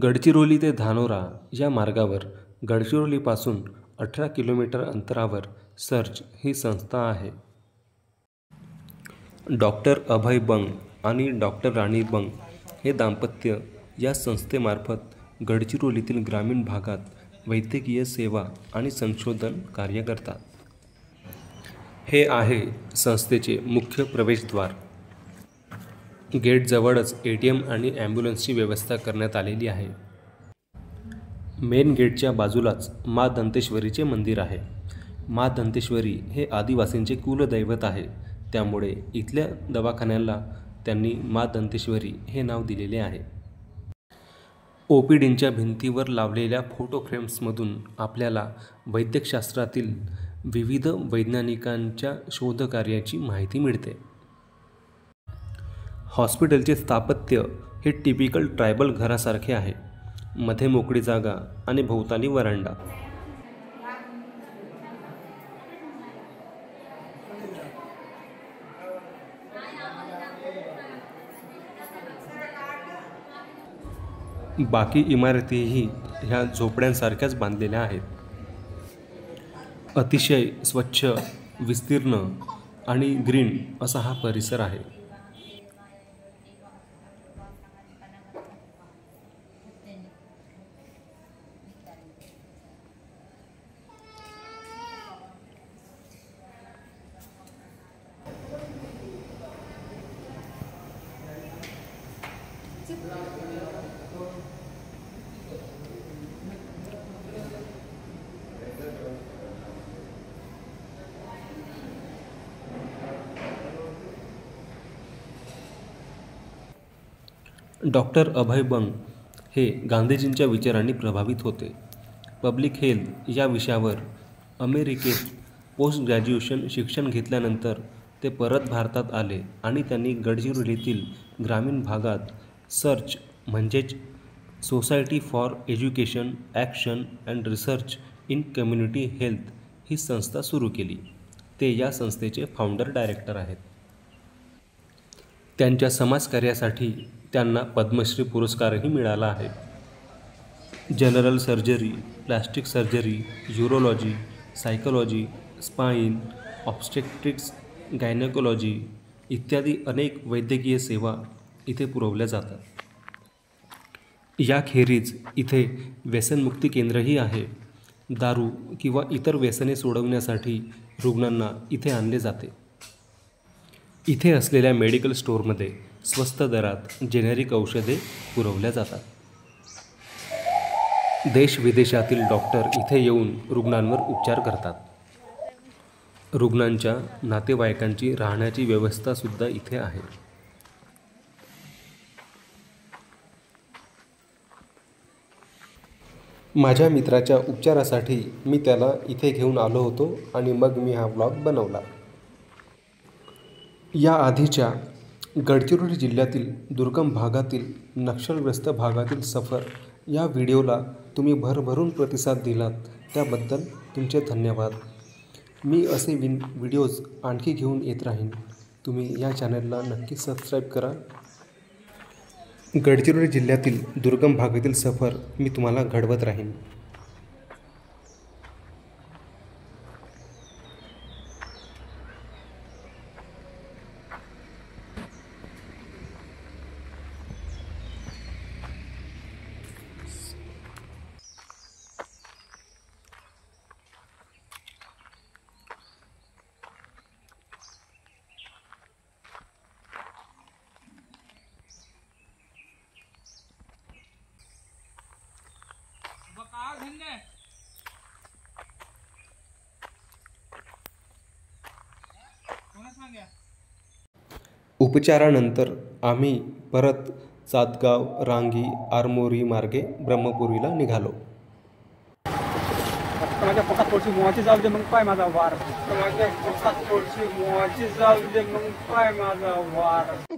गडचिरोली ते धानोरा या मार्गावर गडचिरोलीपासून 18 किलोमीटर अंतरावर सर्च ही संस्था आहे. डॉक्टर अभय बंग आणि डॉक्टर राणी बंग हे दाम्पत्य या संस्थेमार्फत गडचिरोलीतील ग्रामीण भागात वैद्यकीय सेवा आणि संशोधन कार्य करतात. हे आहे संस्थेचे मुख्य प्रवेशद्वार. गेटजवळच ATM आणि ॲम्ब्युलन्सची व्यवस्था करण्यात आलेली आहे. मेन गेटच्या बाजूलाच मा दंतेश्वरीचे मंदिर आहे. मा दंतेश्वरी हे आदिवासींचे कुलदैवत आहे. त्यामुळे इथल्या दवाखान्याला त्यांनी मा दंतेश्वरी हे नाव दिलेले आहे. OPDंच्या भिंतीवर लावलेल्या फोटो फ्रेम्समधून आपल्याला वैद्यकशास्त्रातील विविध वैज्ञानिकांच्या शोधकार्याची माहिती मिळते. हॉस्पिटलचे स्थापत्य हे टिपिकल ट्रायबल घरासारखे आहे. मध्ये मोकळी जागा आणि भोवताली वरांडा. बाकी इमारतीही ह्या झोपड्यांसारख्याच बांधलेल्या आहेत. अतिशय स्वच्छ, विस्तीर्ण आणि ग्रीन असा हा परिसर आहे. डॉक्टर अभय बंग हे गांधीजींच्या विचारांनी प्रभावित होते. पब्लिक हेल्थ या विषयावर अमेरिकेत पोस्ट ग्रॅज्युएशन शिक्षण घेतल्यानंतर ते परत भारतात आले आणि त्यांनी गडचिरोलीतील ग्रामीण भागात सर्च म्हणजेच society for education, action and research in community health ही संस्था सुरू केली. ते या संस्थेचे फाउंडर डायरेक्टर आहेत. त्यांच्या समाजकार्यासाठी त्यांना पद्मश्री पुरस्कारही मिळाला आहे. General surgery, plastic surgery, urology, psychology, spine, obstetrics, gynaecology इत्यादी अनेक वैद्यकीय सेवा इथे पुरवल्या जातात. याखेरीज इथे व्यसनमुक्ती केंद्रही आहे. दारू किंवा इतर व्यसने सोडवण्यासाठी रुग्णांना इथे आणले जाते. इथे असलेल्या मेडिकल स्टोअरमध्ये स्वस्त दरात जेनेरिक औषधे पुरवल्या जातात. देश-विदेशातील डॉक्टर इथे येऊन रुग्णांवर उपचार करतात. रुग्णांच्या नातेवाईकांची राहण्याची व्यवस्थासुद्धा इथे आहे. माझ्या मित्राच्या उपचारासाठी मी त्याला इथे घेऊन आलो होतो आणि मग मी हा व्लॉग बनवला. या आधीच्या गडचिरोली जिल्ह्यातील दुर्गम भागातील नक्षलग्रस्त भागातील सफर या व्हिडिओला तुम्ही भरभरून प्रतिसाद दिलात त्याबद्दल तुमचे धन्यवाद. मी असे व्हिडिओज आणखी घेऊन येत राहीन. तुम्ही या चॅनलला नक्की सबस्क्राईब करा. गडचिरोली जिल्ह्यातील दुर्गम भागातील सफर मी तुम्हाला घडवत राहीन. उपचारानंतर आम्ही परत चातगाव, रांगी, आरमोरी मार्गे ब्रह्मपुरीला निघालो. माझ्या पोटात थोडीशी मोहाची जाऊ दे मग पाय माझा वार. माझ्या पोटात थोडीशी मोहाची जाऊ दे मग पाय माझा वार.